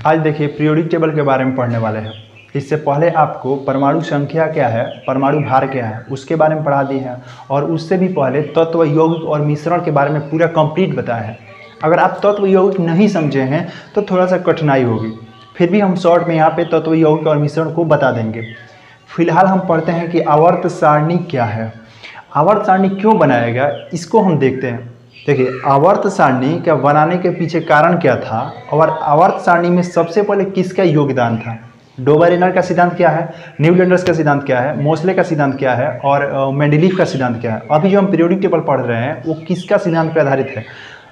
आज देखिए periodic table के बारे में पढ़ने वाले हैं। इससे पहले आपको परमाणु संख्या क्या है, परमाणु भार क्या है, उसके बारे में पढ़ा दिए हैं और उससे भी पहले तत्व यौगिक और मिश्रण के बारे में पूरा कंप्लीट बताया है। अगर आप तत्व यौगिक नहीं समझे हैं तो थोड़ा सा कठिनाई होगी, फिर भी हम शॉर्ट में यहाँ पे तत्व यौगिक और मिश्रण को बता देंगे। फिलहाल हम पढ़ते हैं कि आवर्त सारणी क्या है, आवर्त सारणी क्यों बनाया गया, इसको हम देखते हैं। देखिए आवर्त सारणी का बनाने के पीछे कारण क्या था और आवर्त सारणी में सबसे पहले किसका योगदान था। डोबरेनर का सिद्धांत क्या है, न्यूलैंडर्स का सिद्धांत क्या है, मोसले का सिद्धांत क्या है और मेंडलीफ का सिद्धांत क्या है। अभी जो हम पीरियोडिक टेबल पढ़ रहे हैं वो किसका सिद्धांत पर आधारित है।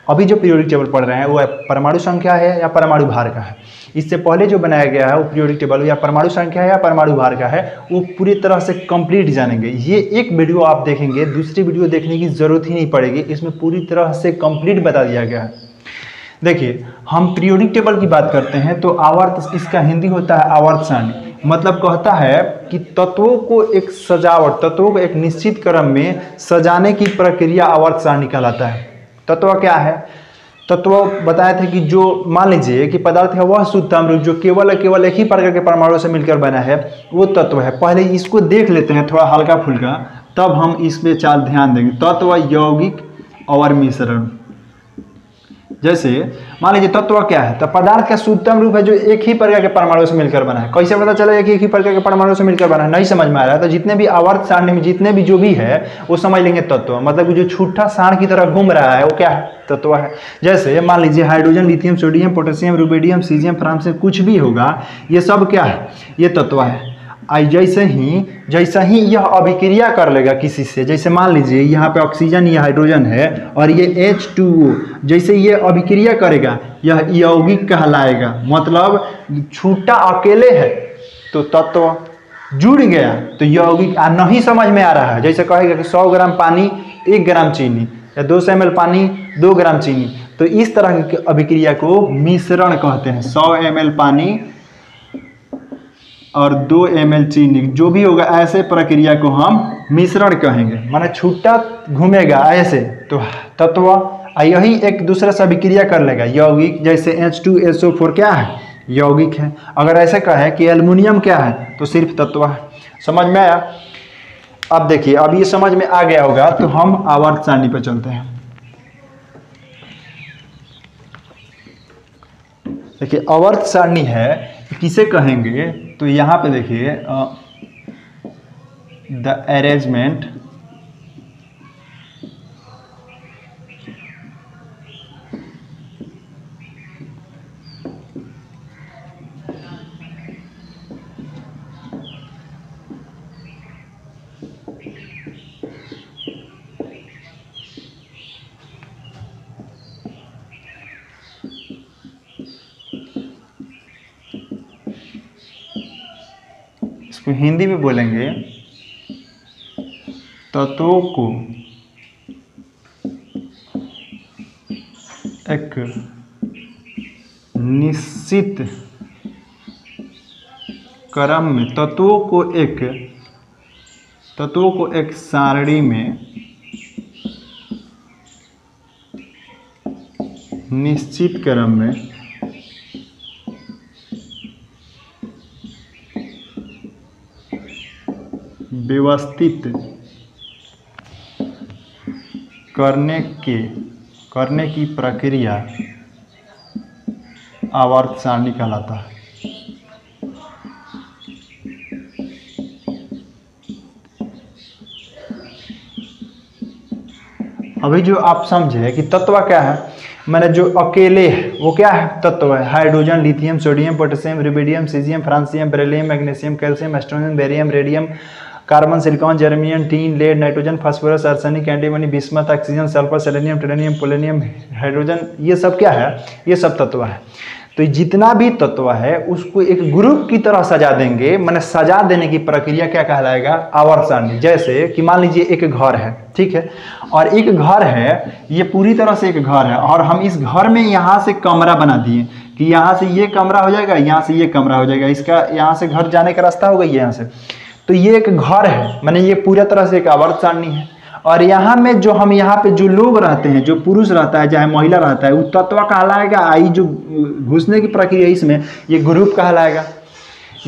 अभी जो पीरियोडिक टेबल पढ़ रहे हैं वो परमाणु संख्या है या परमाणु भार का है। इससे पहले जो बनाया गया है वो पीरियोडिक टेबल या परमाणु संख्या है या परमाणु भार का है, वो पूरी तरह से कंप्लीट जानेंगे। ये एक वीडियो आप देखेंगे, दूसरी वीडियो देखने की जरूरत ही नहीं पड़ेगी, इसमें पूरी तरह से कंप्लीट बता दिया गया है। देखिए हम पीरियोडिक टेबल की बात करते हैं तो आवर्त, इसका हिंदी होता है आवर्त सारणी। मतलब कहता है कि तत्वों को एक सजावट, तत्वों को एक निश्चित क्रम में सजाने की प्रक्रिया आवर्त सारणी कहलाता है। तत्व क्या है, तत्व बताए थे कि जो मान लीजिए कि पदार्थ है वह शुद्ध अमृत जो केवल एक ही प्रकार के परमाणु से मिलकर बना है, वो तत्व है। पहले इसको देख लेते हैं थोड़ा हल्का फुल्का, तब हम इस पे चाल ध्यान देंगे। तत्व यौगिक और मिश्रण, जैसे मान लीजिए तत्व क्या है, तो पदार्थ का शुद्धतम रूप है जो एक ही प्रकार के परमाणु से मिलकर बना है। कैसे पता चला कि एक ही प्रकार के परमाणु से मिलकर बना है, नहीं समझ में आ रहा है तो जितने भी आवर्त सारणी में जितने भी जो भी है वो समझ लेंगे तत्व। मतलब जो छूटा साण की तरह घूम रहा है वो क्या है, तत्व है। जैसे मान लीजिए hydrogen, lithium, sodium, potassium, rubidium, caesium, francium, कुछ भी होगा ये सब क्या है, ये तत्व है। जैसा ही यह अभिक्रिया कर लेगा किसी से, जैसे मान लीजिए यहाँ पे ऑक्सीजन या हाइड्रोजन है और ये H2O, जैसे ये अभिक्रिया करेगा यह यौगिक कहलाएगा। मतलब छूटा अकेले है तो तत्व, जुड़ गया तो यौगिक। नहीं समझ में आ रहा है, जैसे कहेगा कि 100 ग्राम पानी 1 ग्राम चीनी या 200 ml पानी 2 ग्राम चीनी, तो इस तरह की अभिक्रिया को मिश्रण कहते हैं। 100 ml पानी और 2 ml चीनी, जो भी होगा ऐसे प्रक्रिया को हम मिश्रण कहेंगे। माने छूटा घूमेगा ऐसे तो तत्व, यही एक दूसरे से अभिक्रिया कर लेगा यौगिक। जैसे H2SO4 क्या है, यौगिक है। अगर ऐसे कहे कि एल्युमिनियम क्या है तो सिर्फ तत्व है। समझ में आया। अब देखिए अब ये समझ में आ गया होगा तो हम आवर्त सारणी पर चलते हैं। देखिए आवर्त सारणी है किसे कहेंगे, तो यहाँ पे देखिए द अरेंजमेंट इसको हिंदी में बोलेंगे तत्वों को एक निश्चित क्रम में, तत्वों को एक सारणी में निश्चित क्रम में व्यवस्थित करने की प्रक्रिया आवर्त सारणी कहलाता है। अभी जो आप समझे कि तत्व क्या है, मैंने जो अकेले है वो क्या है, तत्व है। Hydrogen, lithium, sodium, potassium, rubidium, caesium, francium, beryllium, magnesium, calcium, strontium, barium, radium, carbon, silicon, germanium, tin, lead, nitrogen, phosphorus, arsenic, antimony, bismuth, oxygen, sulphur, selenium, tellurium, polonium, hydrogen, ये सब क्या है, ये सब तत्व है। तो जितना भी तत्व है उसको एक ग्रुप की तरह सजा देंगे, माने सजा देने की प्रक्रिया क्या कहलाएगा, आवर्त सारणी। जैसे कि मान लीजिए एक घर है, ठीक है, और एक घर है, ये पूरी तरह से एक घर है और हम इस घर में यहाँ से कमरा बना दिए कि यहाँ से ये कमरा हो जाएगा, यहाँ से ये कमरा हो जाएगा, इसका यहाँ से घर जाने का रास्ता होगा यहाँ से। तो ये एक घर है, माने ये पूरा तरह से एक आवर्त सारणी है। और यहाँ में जो हम यहाँ पे जो लोग रहते हैं, जो पुरुष रहता है चाहे महिला रहता है, वो तत्व कहलाएगा। आई जो घुसने की प्रक्रिया इसमें ये ग्रुप कहलाएगा।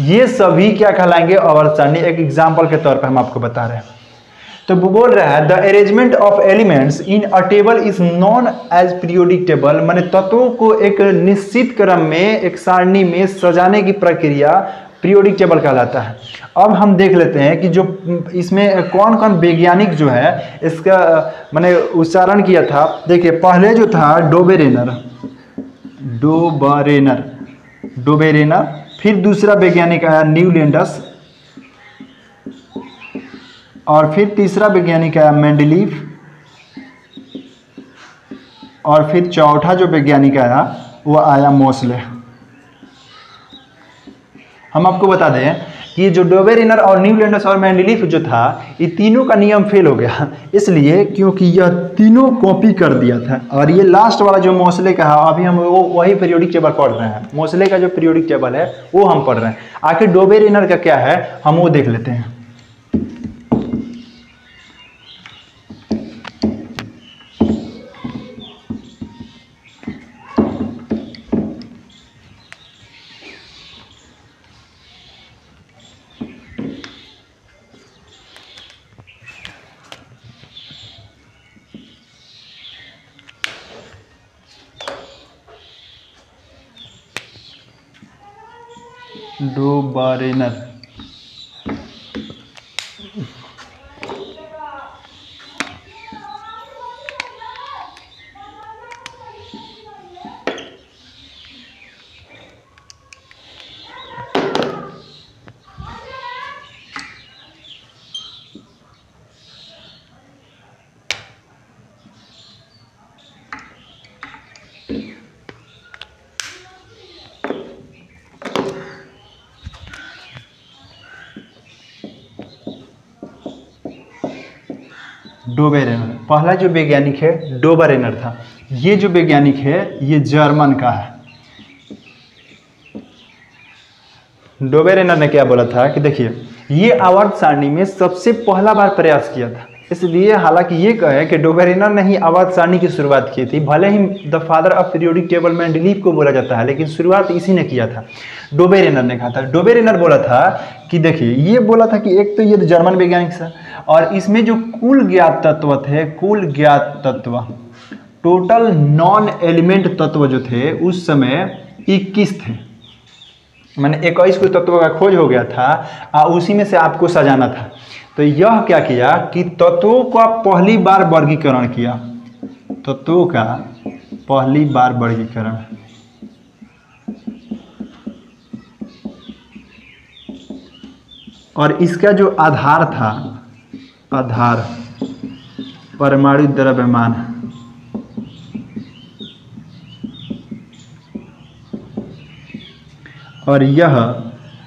ये सभी क्या कहलाएंगे? आवर्त सारणी। एक एग्जाम्पल के तौर पर हम आपको बता रहे हैं। तो वो बोल रहा है the arrangement of elements in a table is known as periodic table, माने तत्वों को एक निश्चित क्रम में एक सारणी में सजाने की प्रक्रिया पीरियोडिक टेबल कहलाता है। अब हम देख लेते हैं कि जो इसमें कौन कौन वैज्ञानिक जो है इसका माने उच्चारण किया था। देखिए पहले जो था डोबेरेनर, फिर दूसरा वैज्ञानिक आया न्यूलैंडस, और फिर तीसरा वैज्ञानिक आया मेंडलीव, और फिर चौथा जो वैज्ञानिक आया वो आया मोसले। हम आपको बता दें कि जो डोबेरेनर और न्यूलैंडस और मेंडलीव जो था, ये तीनों का नियम फेल हो गया, इसलिए क्योंकि यह तीनों कॉपी कर दिया था। और ये लास्ट वाला जो मोसले का है, अभी हम वो वही पीरियोडिक टेबल पढ़ रहे हैं। मोसले का जो पीरियोडिक टेबल है वो हम पढ़ रहे हैं। आखिर डोबेरेनर का क्या है हम वो देख लेते हैं। डोबेरेनर डोबेरेनर पहला जो वैज्ञानिक है डोबेरेनर था। ये जो वैज्ञानिक है ये जर्मन का है। डोबेरेनर ने क्या बोला था कि देखिए ये आवर्त सारणी में सबसे पहला बार प्रयास किया था, इसलिए हालांकि ये कहे कि डोबेरेनर ने ही आवर्त सारणी की शुरुआत की थी। भले ही the father of periodic table Mendeleev को बोला जाता है, लेकिन शुरुआत इसी ने किया था, डोबेरेनर ने कहा था। डोबेरेनर बोला था कि देखिए ये बोला था कि एक तो ये जर्मन वैज्ञानिक था, और इसमें जो कुल ज्ञात तत्व थे, कुल ज्ञात तत्व टोटल नॉन एलिमेंट तत्व जो थे उस समय 21 थे। मैंने 21 को तत्वों का खोज हो गया था और उसी में से आपको सजाना था। तो यह क्या किया कि तत्वों का पहली बार वर्गीकरण किया, तत्वों का पहली बार वर्गीकरण। और इसका जो आधार था, आधार परमाणु द्रव्यमान, और यह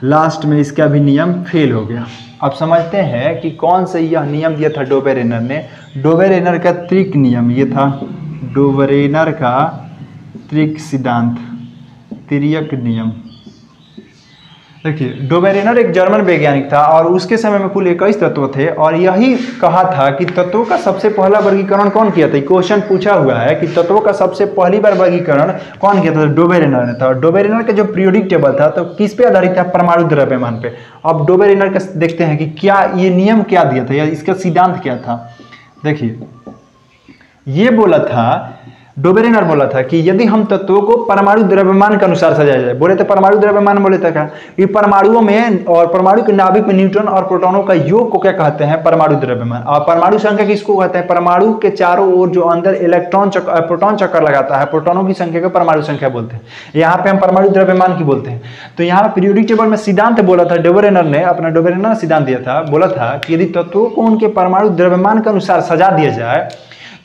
लास्ट में इसका भी नियम फेल हो गया। अब समझते हैं कि कौन सा यह नियम दिया था डोबेरेनर ने। डोबेरेनर का त्रिक नियम ये था, डोबेरेनर का त्रिक सिद्धांत, तिर्यक नियम। देखिए डोबेरेनर एक जर्मन वैज्ञानिक था और उसके समय में कुल 21 तत्व थे, और यही कहा था कि तत्वों का सबसे पहला वर्गीकरण कौन किया था। क्वेश्चन पूछा हुआ है कि तत्वों का सबसे पहली बार वर्गीकरण कौन किया था, डोबेरेनर ने था। और डोबेरेनर का जो पीरियोडिक टेबल था तो किस पे आधारित था, परमाणु द्रव्यमान पे। अब डोबेरेनर का देखते हैं कि क्या ये नियम क्या दिया था या इसका सिद्धांत क्या था। देखिए ये बोला था, डोबेरेनर बोला था कि यदि हम तत्वों को परमाणु द्रव्यमान के अनुसार सजाया जाए, बोले थे परमाणु द्रव्यमान, बोले थे क्या कि परमाणुओं में और परमाणु के नाभिक में न्यूट्रॉन और प्रोटॉनों का योग को क्या कहते हैं, परमाणु द्रव्यमान। और परमाणु संख्या किसको कहते हैं, परमाणु के चारों ओर जो अंदर इलेक्ट्रॉन प्रोटॉन चक्कर लगाता है, प्रोटॉनों की संख्या को परमाणु संख्या बोलते हैं। यहाँ पे हम परमाणु द्रव्यमान की बोलते हैं। तो यहाँ पीरियोडिक टेबल में सिद्धांत बोला था डोबेरेनर ने, अपना डोबेरेनर सिद्धांत दिया था, बोला था कि यदि तत्वों को उनके परमाणु द्रव्यमान के अनुसार सजा दिया जाए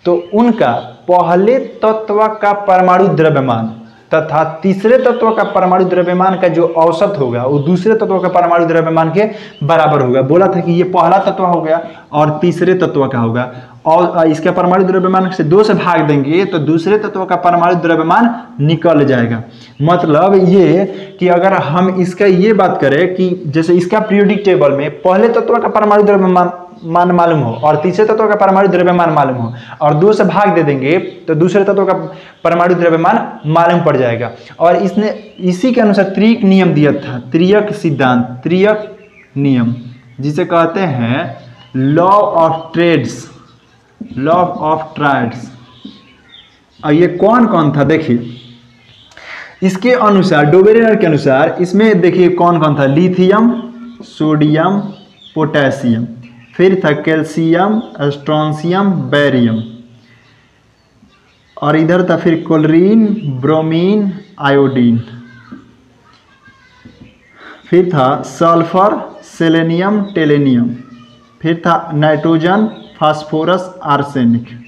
तो उनका पहले तत्व का परमाणु द्रव्यमान तथा तीसरे तत्व का परमाणु द्रव्यमान का जो औसत होगा वो दूसरे तत्व का परमाणु द्रव्यमान के बराबर होगा। बोला था कि ये पहला तत्व हो गया और तीसरे तत्व का होगा, और इसका परमाणु द्रव्यमान से 2 से भाग देंगे तो दूसरे तत्व का परमाणु द्रव्यमान निकल जाएगा। मतलब ये कि अगर हम इसका ये बात करें कि जैसे इसका पीरियोडिक टेबल में पहले तत्व का परमाणु द्रव्यमान मान मालूम हो और तीसरे तत्व का परमाणु द्रव्यमान मालूम हो और 2 से भाग दे देंगे तो दूसरे तत्व का परमाणु द्रव्यमान मालूम पड़ जाएगा। और इसने इसी के अनुसार त्रिक नियम दिया था, त्रियक सिद्धांत, त्रियक नियम, जिसे कहते हैं law of triads, law of triads. और ये कौन कौन था देखिए, इसके अनुसार डोबेरेनर के अनुसार इसमें देखिए कौन कौन था, लिथियम, सोडियम, पोटेशियम, फिर था कैल्शियम, स्ट्रोंशियम, बेरियम, और इधर था फिर क्लोरीन, ब्रोमीन, आयोडीन, फिर था सल्फर, सेलेनियम, टेलेनियम, फिर था नाइट्रोजन, फास्फोरस, आर्सेनिक।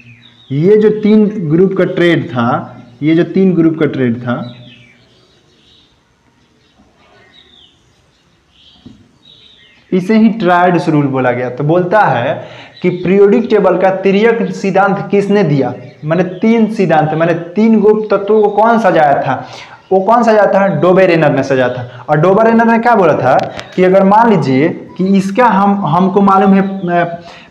ये जो 3 ग्रुप का ट्रेड था, ये जो 3 ग्रुप का ट्रेड था, इसे ही ट्राइड्स रूल बोला गया। तो बोलता है कि पीरियोडिक टेबल का त्रियक सिद्धांत किसने दिया, मैंने 3 सिद्धांत, मैंने 3 गुप्त तत्वों को कौन सजाया था, वो कौन सजाया था, डोबेरेनर ने सजाया था। और डोबेरेनर ने क्या बोला था कि अगर मान लीजिए कि इसका हमको मालूम है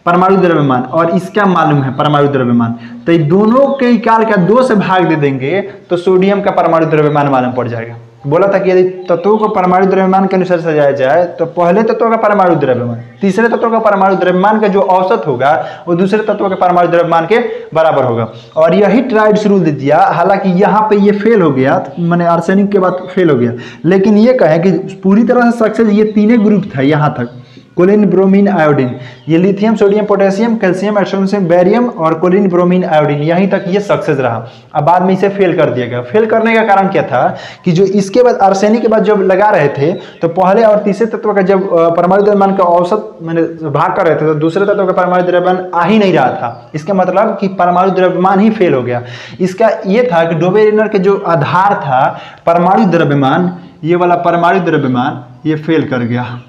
परमाणु द्रव्यमान और इसका मालूम है परमाणु द्रव्यमान, तो दोनों के निकाल का 2 से भाग दे देंगे तो सोडियम का परमाणु द्रव्यमान मालूम पड़ जाएगा। बोला था कि यदि तत्वों को परमाणु द्रव्यमान के अनुसार सजाया जाए तो पहले तत्व का परमाणु द्रव्यमान तीसरे तत्व का परमाणु द्रव्यमान का जो औसत होगा वो दूसरे तत्व के परमाणु द्रव्यमान के बराबर होगा। और यही ट्राइड्स रूल दे दिया। हालांकि यहाँ पे ये फेल हो गया, मैंने आर्सेनिक के बाद फेल हो गया, लेकिन ये कहें कि पूरी तरह से सक्सेस ये 3 ग्रुप था यहाँ तक, क्लोरीन, ब्रोमीन, आयोडीन, ये lithium, sodium, potassium, calcium, strontium, barium और क्लोरीन, ब्रोमीन, आयोडीन, यहीं तक ये सक्सेस रहा। अब बाद में इसे फेल कर दिया गया। फेल करने का कारण क्या था कि जो इसके बाद आर्सेनिक के बाद जब लगा रहे थे तो पहले और तीसरे तत्व का जब परमाणु द्रव्यमान का औसत मैंने भाग कर रहे थे तो दूसरे तत्व का परमाणु द्रव्यमान आ ही नहीं रहा था। इसका मतलब कि परमाणु द्रव्यमान ही फेल हो गया। इसका ये था कि डोबेरेनर के जो आधार था परमाणु द्रव्यमान, ये वाला परमाणु द्रव्यमान ये फेल कर गया।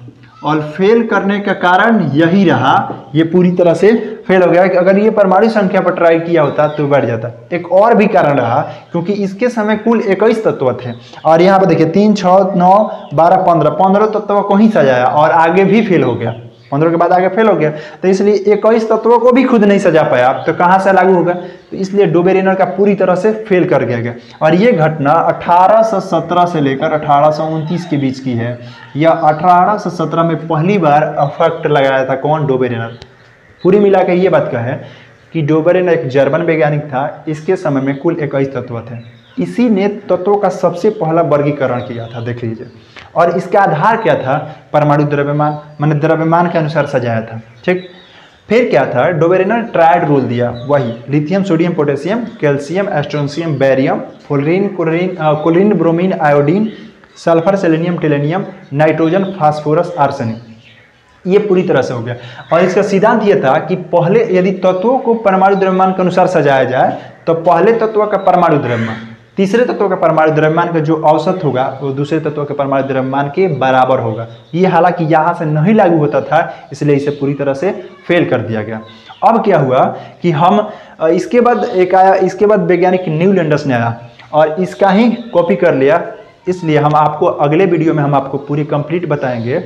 और फेल करने का कारण यही रहा, ये पूरी तरह से फेल हो गया कि अगर ये परमाणु संख्या पर ट्राई किया होता तो बढ़ जाता। एक और भी कारण रहा क्योंकि इसके समय कुल 21 तत्व थे और यहाँ पर देखिए 3, 6, 9, 12, 15 तत्वों को ही सजाया और आगे भी फेल हो गया, 15 के बाद आगे फेल हो गया। तो इसलिए 21 तत्वों को भी खुद नहीं सजा पाया, तो कहाँ से लागू होगा, तो इसलिए डोबेरेनर का पूरी तरह से फेल कर गया। और ये घटना 1817 से लेकर 1829 के बीच की है। या 1817 में पहली बार इफेक्ट लगाया था कौन, डोबेरेनर। पूरी मिला के ये बात का है कि डोबेरेनर एक जर्मन वैज्ञानिक था। इसके समय में कुल 21 तत्व थे। इसी ने तत्वों का सबसे पहला वर्गीकरण किया था, देख लीजिए। और इसका आधार क्या था, परमाणु द्रव्यमान, मैंने द्रव्यमान के अनुसार सजाया था, ठीक। फिर क्या था, डोबेरेनर ट्राइड रूल दिया, वही lithium, sodium, potassium, calcium, strontium, barium, chlorine, bromine, iodine, sulphur, selenium, tellurium, nitrogen, phosphorus, arsenic, ये पूरी तरह से हो गया। और इसका सिद्धांत ये था कि पहले यदि तत्वों को परमाणु द्रव्यमान के अनुसार सजाया जाए तो पहले तत्व का परमाणु द्रव्यमान तीसरे तत्व के परमाणु द्रव्यमान का जो औसत होगा वो दूसरे तत्व के परमाणु द्रव्यमान के बराबर होगा। ये हालांकि यहाँ से नहीं लागू होता था, इसलिए इसे पूरी तरह से फेल कर दिया गया। अब क्या हुआ कि हम इसके बाद एक आया, इसके बाद वैज्ञानिक न्यूलैंडर्स ने आया और इसका ही कॉपी कर लिया। इसलिए हम आपको अगले वीडियो में हम आपको पूरी कंप्लीट बताएंगे